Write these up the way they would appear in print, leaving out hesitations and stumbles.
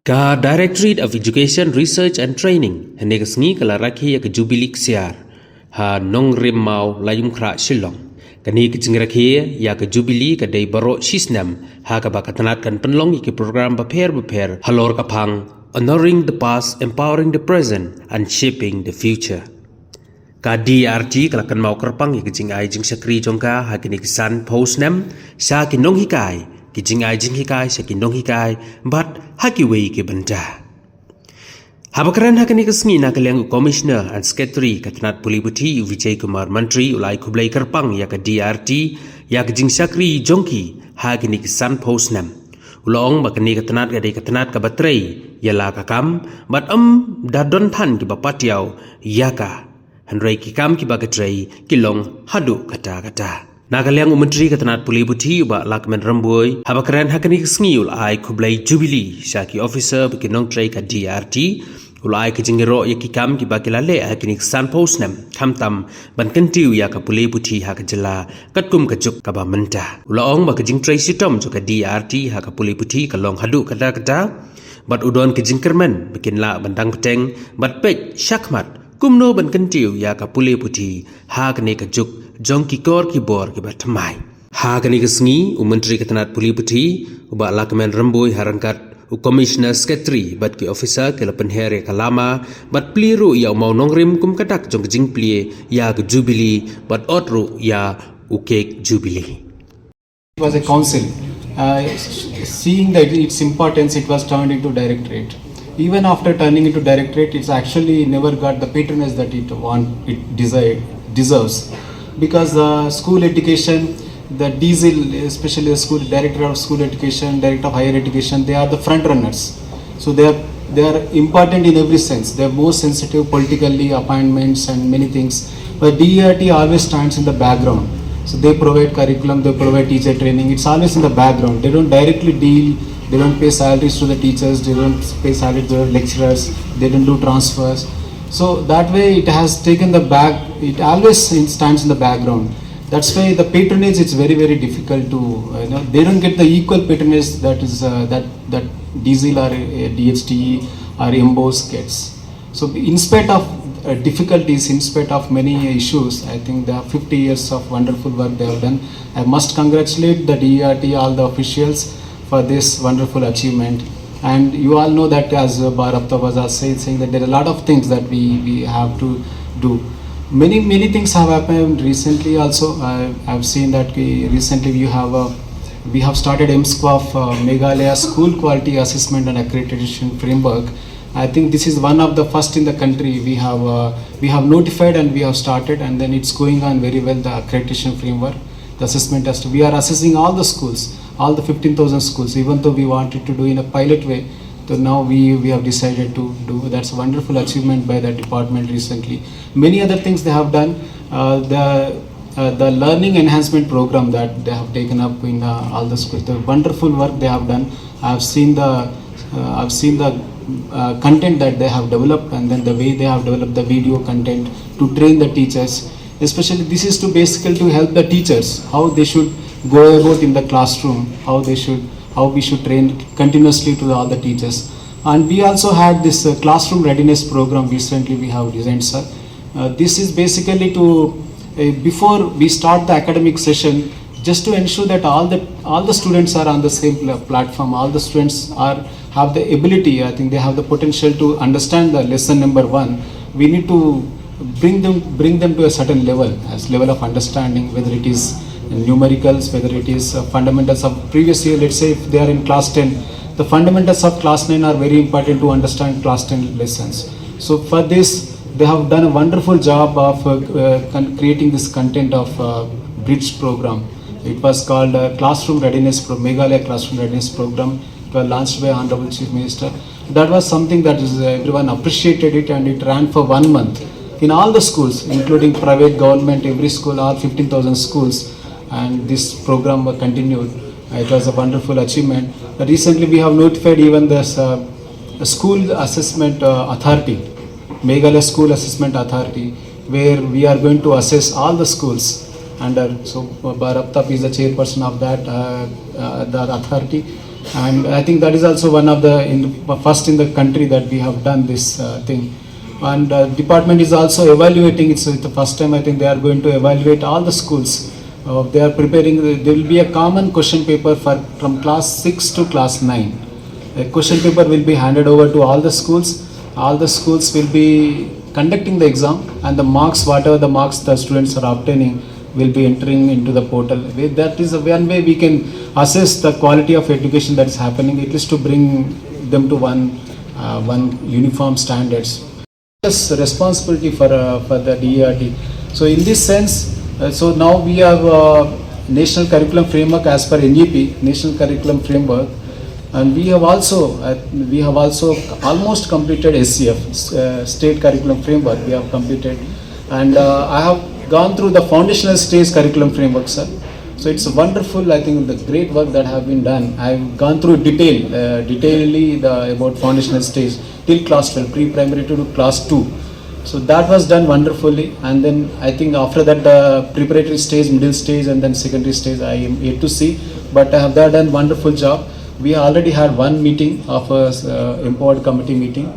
Ka Directorate of Education, Research and Training, Hanegasngi Kalaraki ak Jubili ksiar, ha nong rim mau layum kra shilong. Kani kicingrakhe ya ka jubili ka day baro snem ha ka bakatanat kan penlong iki program beper halor kapang, honoring the past, empowering the present and shaping the future. Ka DERT kalakan mau kerpang iki jing ai jing sakri jongka ha kini kisan snem sa kinong hikai kijing ai jing hikai sa kinong hikai but haki wei ke benda. Habakaran hakani kesngi na kaliang Commissioner and Secretary Katanat Pulibuti Vijay Kumar Mantri ulai khublei kerpang ya ka DERT ya ka jing sakri jongki hakani kisan snem. Ulong bakani katanat gadai katanat ka batrei ya la ka kam but dadon than ki bapatiaw ya ka Handrai ki kam ki bagatrei kilong haduh kata. Nakaliang Menteri Katanat Pulibuti uBah Lahkmen ramboi habakaran hakani kesngi ulai khublei jubili syaki officer bikinong trei ka DERT ulai ke jingero ya ki kam ki bakilale hakini san snem kamtam ban kentiu ya ka Pulibuti ha ka jela katkum ka juk ka ba menta ulong ba ke jingtrei shitom jo ka DERT ha ka Pulibuti ka long haduh kata bat udon ke jingkermen bikin la bandang peteng bat pek syakmat kumno ban kentiu ya ka Pulibuti ha kene ka juk jong ki kor ki bor ki batmai ha kene ka sngi Menteri Katanat Pulibuti uBah Lahkmen ramboi harangkat Commissioner Secretary bat ki officer ke lapan here kalama bat pliru ya mau nongrim kum kadak jong jing plie ya ke jubili bat otru ya ukek jubili. It was a council. Seeing that its importance, it was turned into directorate. Even after turning into directorate, it's actually never got the patronage that it deserves. Because school education, the diesel, especially the school director of school education, director of higher education, they are the front runners. So they are important in every sense. They are more sensitive politically, appointments and many things. But DERT always stands in the background. So they provide curriculum, they provide teacher training. It's always in the background. They don't directly deal. They don't pay salaries to the teachers. They don't pay salaries to the lecturers. They don't do transfers. So that way it has taken the back. It always stands in the background. That's why the patronage is very difficult to. They don't get the equal patronage that is that diesel or DHTE or MBOS gets. So in spite of difficulties, in spite of many issues, I think the 50 years of wonderful work they have done. I must congratulate the DERT, all the officials for this wonderful achievement. And you all know that as Bharapta was saying that there are a lot of things that we have to do. Many things have happened recently also. I've seen that recently we have started MSQF Meghalaya School Quality Assessment and Accreditation Framework. I think this is one of the first in the country. We have notified and we have started, and then it's going on very well, the accreditation framework, the assessment test. We are assessing all the schools, all the 15,000 schools, even though we wanted to do in a pilot way. So now we have decided to do. That's a wonderful achievement by the department recently. Many other things they have done. The learning enhancement program that they have taken up in all the schools. The wonderful work they have done. I've seen the content that they have developed, and then the way they have developed the video content to train the teachers. Especially this is to basically to help the teachers how they should go about in the classroom, how we should train continuously to all the teachers. And we also had this classroom readiness program recently we have designed, sir. This is basically to before we start the academic session, just to ensure that all the students are on the same platform, all the students have the ability, I think they have the potential to understand the lesson number 1. We need to bring them to a certain level, as level of understanding, whether it is numericals, whether it is fundamentals of previous year. Let's say if they are in class 10, the fundamentals of class 9 are very important to understand class 10 lessons. So for this, they have done a wonderful job of creating this content of bridge program. It was called Classroom Readiness Meghalaya Classroom Readiness Program. It was launched by Honorable Chief Minister. That was something that is everyone appreciated it, and it ran for 1 month in all the schools, including private, government, every school, all 15,000 schools. And this program continued. It was a wonderful achievement. Recently we have notified even this school assessment authority, Meghalaya School Assessment Authority, where we are going to assess all the schools under. So Bharaptap is the chairperson of that authority. And I think that is also one of the first in the country that we have done this thing. And department is also evaluating. It's the first time I think they are going to evaluate all the schools. They are preparing. There will be a common question paper from class 6 to class 9. A question paper will be handed over to all the schools. All the schools will be conducting the exam, and the marks, whatever the marks the students are obtaining, will be entering into the portal. That is one way we can assess the quality of education that is happening. It is to bring them to one uniform standards. Yes, responsibility for the DERT. So in this sense, so now we have national curriculum framework as per NEP, national curriculum framework, and we have also almost completed SCF, state curriculum framework. We have completed, and I have gone through the foundational stage curriculum framework, sir. So it's wonderful. I think the great work that have been done. I've gone through detailedly about foundational stage till class 12, pre-primary to class 2. So that was done wonderfully, and then I think after that the preparatory stage, middle stage, and then secondary stage I am yet to see, but I have done wonderful job. We already had one meeting of a empowered committee meeting.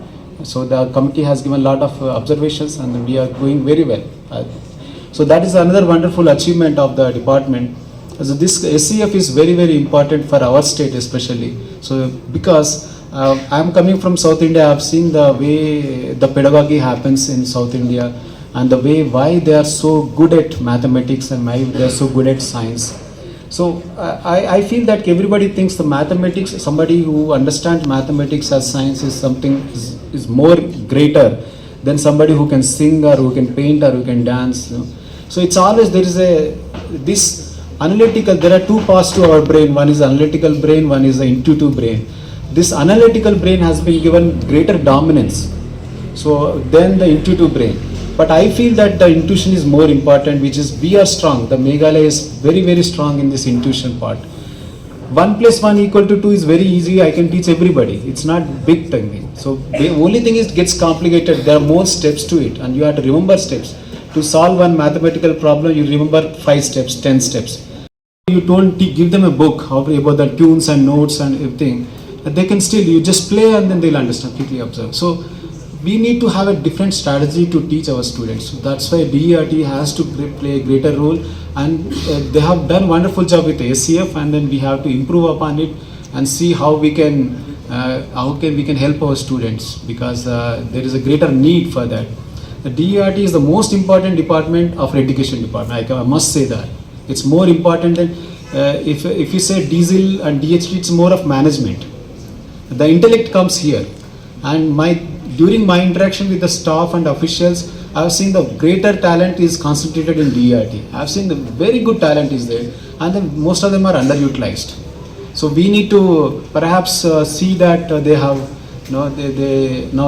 So the committee has given a lot of observations, and we are going very well. So that is another wonderful achievement of the department. So this SCF is very, very important for our state especially. So because I am coming from South India, I have seen the way the pedagogy happens in South India, and the way why they are so good at mathematics and why they are so good at science. So I feel that everybody thinks the mathematics, somebody who understands mathematics as science is something is more greater than somebody who can sing or who can paint or who can dance. So it's always there is this analytical. There are two parts to our brain. One is analytical brain. One is the intuitive brain. This analytical brain has been given greater dominance, so than the intuitive brain. But I feel that the intuition is more important, which is we are strong. The Meghalaya is very, very strong in this intuition part. 1 + 1 = 2 is very easy. I can teach everybody. It's not big thing. So the only thing is it gets complicated. There are more steps to it, and you have to remember steps. To solve one mathematical problem, you remember 5 steps, 10 steps. You don't give them a book about the tunes and notes and everything. They can still, you just play and then they'll understand, quickly observe. So we need to have a different strategy to teach our students. So that's why DERT has to play a greater role, and they have done wonderful job with SCF, and then we have to improve upon it and see how we can help our students, because there is a greater need for that. The DERT is the most important department of education department. I must say that it's more important than if you say diesel and DHT, it's more of management. The intellect comes here, and during my interaction with the staff and officials, I have seen the greater talent is concentrated in DERT. I have seen the very good talent is there, and then most of them are underutilized. So we need to perhaps see that they have now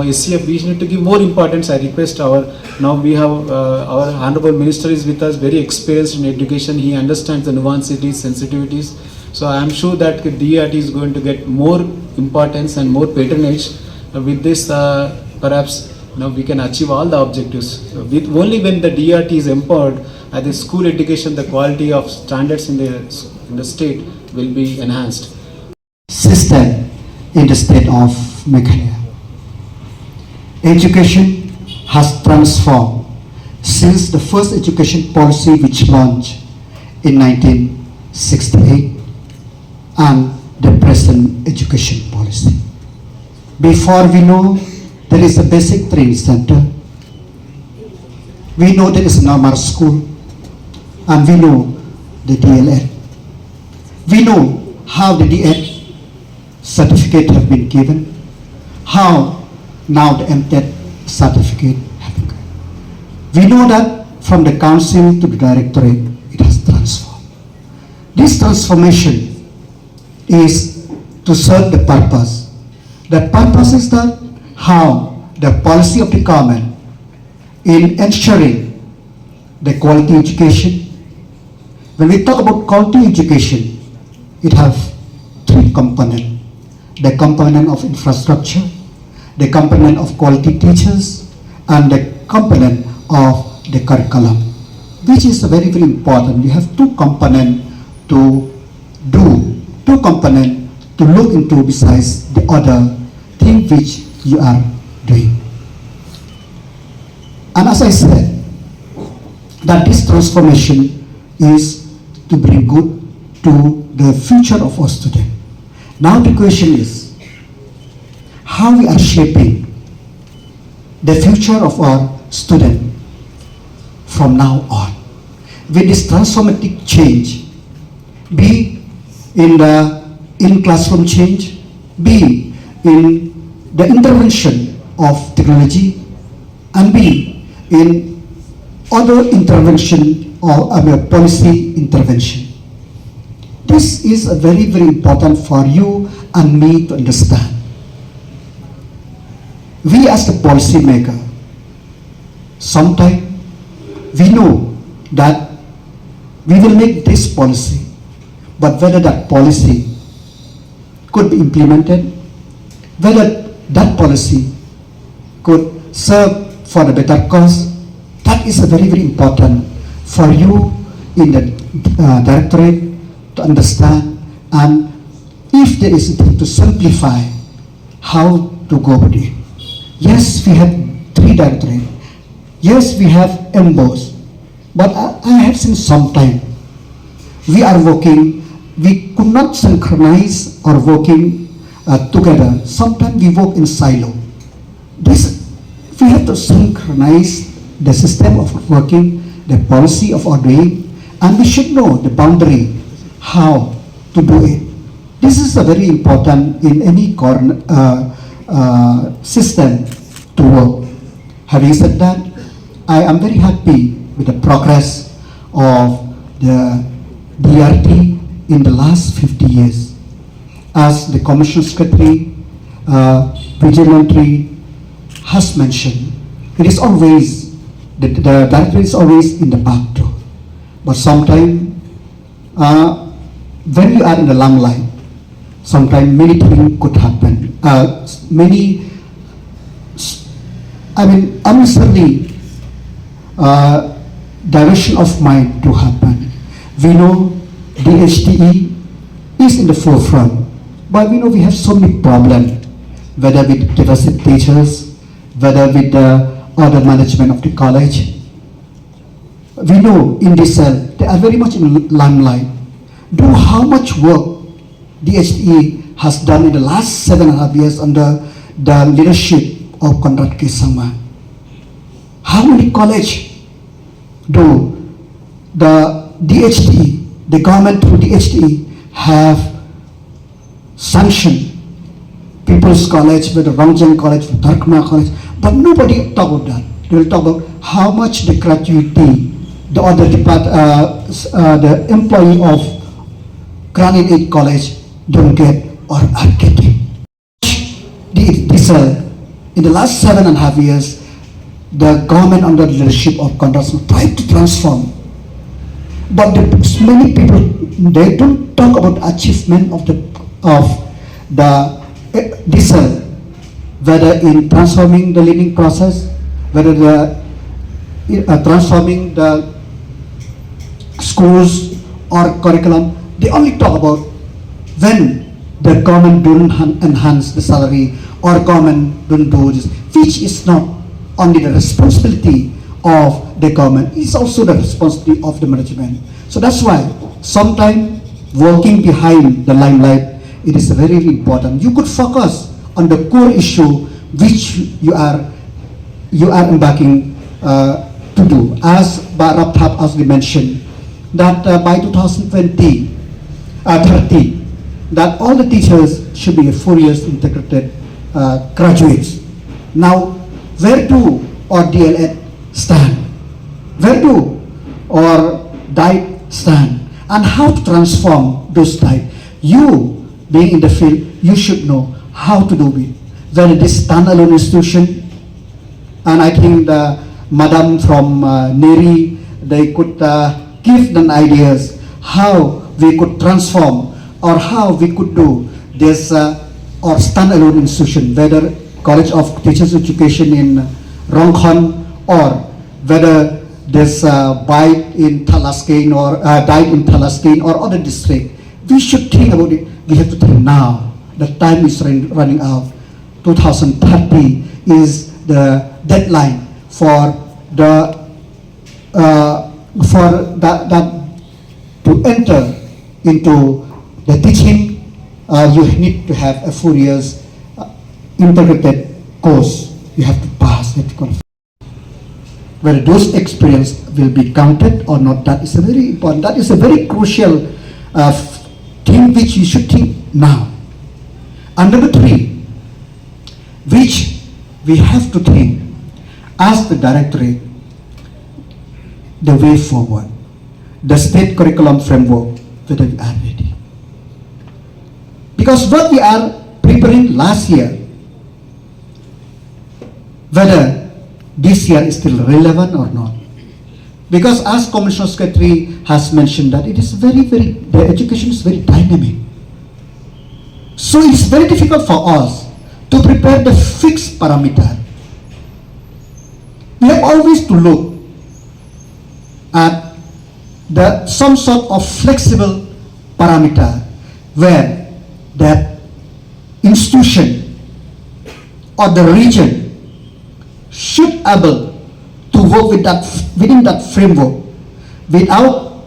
SCF. We need to give more importance. I request we have our honorable minister is with us, very experienced in education. He understands the nuances, sensitivities. So I am sure that DERT is going to get more importance and more patronage. With this, perhaps we can achieve all the objectives. Only when the DERT is empowered at the school education, the quality of standards in the state will be enhanced. System in the state of Meghalaya. Education has transformed since the first education policy which launched in 1968 and the present education policy. Before we know there is a basic training center, we know there is a normal school, and we know the DLR. We know how the DERT certificate have been given, how now the MTET certificate have been given. We know that from the council to the directorate, it has transformed. This transformation is to serve the purpose. The purpose is that how the policy of the government in ensuring the quality education. When we talk about quality education, it has 3 components. The component of infrastructure, the component of quality teachers, and the component of the curriculum, which is very, very important. You have 2 components to do, 2 components to look into besides the other thing which you are doing. And as I said, that this transformation is to bring good to the future of our students. Now the question is, how we are shaping the future of our student from now on with this transformative change, be in the in-classroom change, be in the intervention of technology, and be in other intervention or policy intervention. This is a very, very important for you and me to understand. We as the policy maker, sometimes we know that we will make this policy, but whether that policy could be implemented, whether that policy could serve for the better cause, that is a very, very important for you in the directorate to understand, and if there is a thing to simplify how to go with it. Yes, we have 3 directorates. Yes, we have MBOs. But I have seen sometime we are working, we could not synchronize or working together. Sometimes we work in silo. This, we have to synchronize the system of working, the policy of our doing, and we should know the boundary, how to do it. This is a very important in any system to work. Having said that, I am very happy with the progress of the DERT in the last 50 years. As the Commission Secretary, Vigilantry has mentioned, it is always, the director is always in the back door. But sometimes, when you are in the limelight, sometimes many things could happen. Unnecessarily direction of mind to happen. We know DHTE is in the forefront, but we know we have so many problems, whether with deficit teachers, whether with the other management of the college. We know in this cell, they are very much in limelight. Do how much work DHTE has done in the last 7.5 years under the leadership of Conrad K. Sangma. How many college do the DHTE, the government through DHTE have sanctioned? People's College, with the Rangjang College, with Lahkmen College, but nobody talk about that. They will talk about how much the gratuity the other the employee of Granite 8 College don't get or are getting. In the last 7.5 years, the government under the leadership of Conrad tried to transform. But many people, they don't talk about achievement of the diesel, whether in transforming the learning process, whether transforming the schools or curriculum. They only talk about when the government don't enhance the salary or government don't do this, which is not only the responsibility of the government, it's also the responsibility of the management. So that's why sometimes working behind the limelight, it is very important. You could focus on the core issue which you are embarking to do. As Barab has mentioned, that by 2030, that all the teachers should be 4 years integrated graduates. Now, where do our DLED stand? Where do our DIET stand? And how to transform those DIET? You, being in the field, you should know how to do it. Whether this standalone institution, and I think the madam from NERI, they could give them ideas how we could transform or how we could do this or standalone institution, whether College of Teachers Education in Rongkhon or whether this BITE in Lahkmen or DIET in Lahkmen or other district. We should think about it. We have to think now. the time is running out. 2030 is the deadline for that to enter into the teaching. You need to have a 4 years integrated course. You have to pass that qualification. Whether those experience will be counted or not, that is a very important, that is a very crucial thing which you should think now. And number 3, which we have to think as the directorate, the way forward, the state curriculum framework, whether we are ready. Because what we are preparing last year, whether this year is still relevant or not. Because as Commissioner Secretary has mentioned that it is the education is very dynamic. So it is very difficult for us to prepare the fixed parameter. We have always to look at some sort of flexible parameter where that institution or the region should able to work with that within that framework without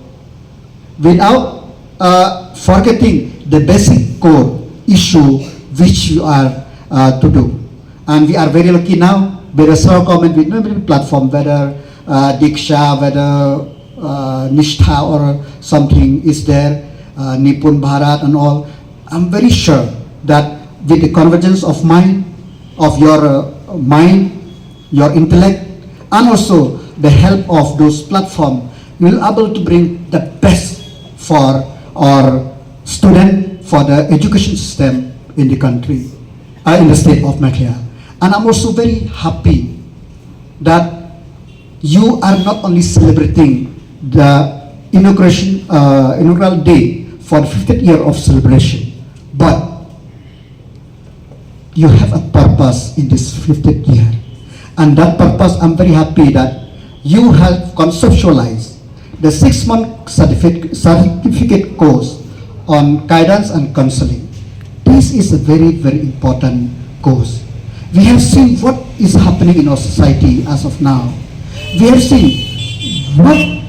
forgetting the basic core issue which you are to do. And we are very lucky now with a several comment with many platform, whether Diksha, whether Nishtha or something is there, Nipun Bharat and all. I'm very sure that with the convergence of mind, of your mind, your intellect, and also the help of those platforms, you will be able to bring the best for our student, for the education system in the country, in the state of Meghalaya. And I'm also very happy that you are not only celebrating the inaugural day for the 50th year of celebration, but you have a purpose in this 50th year. And that purpose, I'm very happy that you have conceptualized the 6-month certificate course on guidance and counseling. This is a very, very important course. We have seen what is happening in our society as of now. We have seen what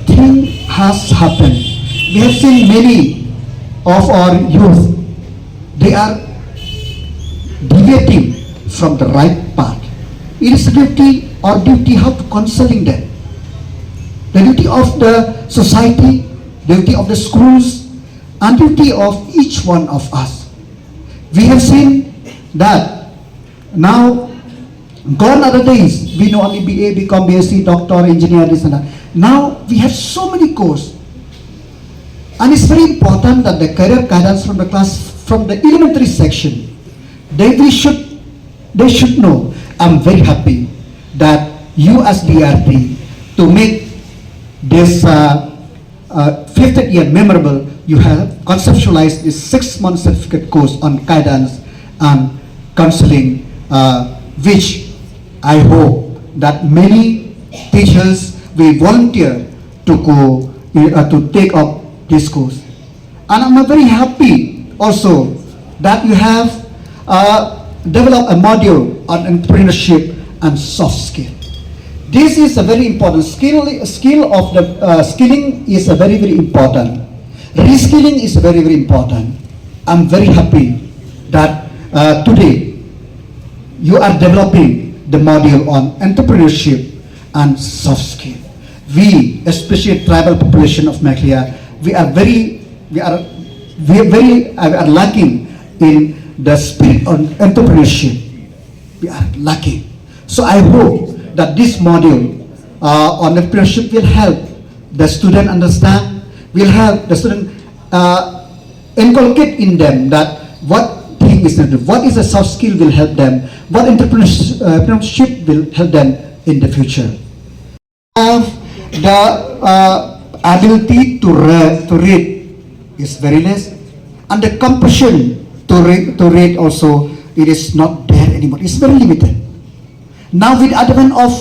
thing has happened. We have seen many of our youth, they are deviating from the right path. It is the duty how to counseling them. The duty of the society, the duty of the schools, and duty of each one of us. We have seen that now, gone are the days, we know only BA, become BSc, doctor, engineer, this and that. Now, we have so many courses. And it's very important that the career guidance from the class, from the elementary section, they should know. I'm very happy that you as DRT, to make this 50th year memorable, you have conceptualized this 6-month certificate course on guidance and counseling, which I hope that many teachers will volunteer to go to take up this course. And I'm very happy also that you have developed a module on entrepreneurship and soft skill. This is a very important skill of the skilling is a very, very important. Reskilling is very, very important. I'm very happy that today you are developing the module on entrepreneurship and soft skill. We, especially tribal population of Meghalaya, we are lacking in the spirit of entrepreneurship. We are lacking. So I hope that this module on entrepreneurship will help the student understand, will help the student inculcate in them that what thing is needed, what is a soft skill will help them, what entrepreneurship will help them in the future. Have the ability to read is very less, and the compulsion to read also, it is not there anymore. It's very limited. Now with advent of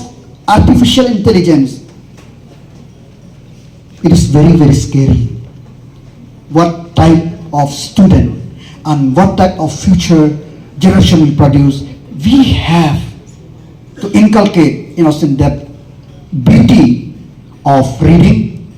artificial intelligence, it is very, very scary what type of student and what type of future generation will produce, we have to inculcate in us in that beauty of reading,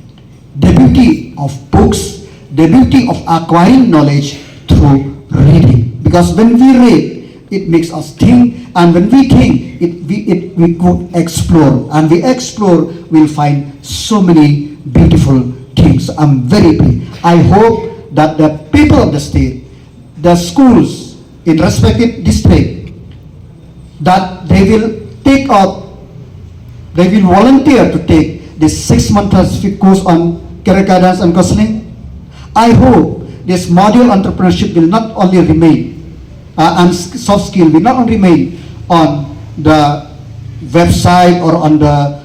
the beauty of books, the beauty of acquiring knowledge through reading. Because when we read, it makes us think, and when we think, we could explore, and we explore, we'll find so many beautiful things. I'm very pleased. I hope that the people of the state, the schools in respective district, that they will take up, they will volunteer to take this 6-month specific course on career guidance and counseling. I hope this module entrepreneurship will not only remain and soft skill will not only remain on the website or on the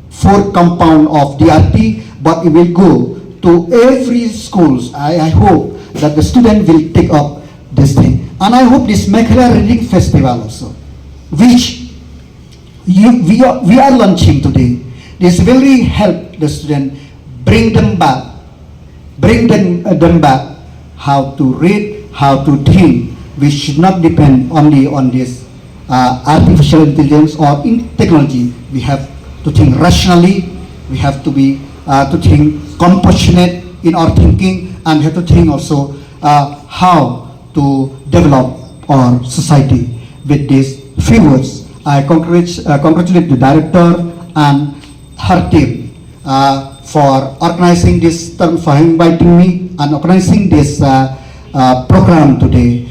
4 compound of DRT, but it will go to every schools. I hope that the student will take up this thing. And I hope this Meghalaya Reading Festival also, which we are launching today, this will really help the student bring them back how to read, how to think. We should not depend only on this artificial intelligence or in technology. We have to think rationally. We have to be to think compassionate in our thinking, and we have to think also how to develop our society. With these few words, I congratulate the director and her team for organizing this term, for inviting me and organizing this program today.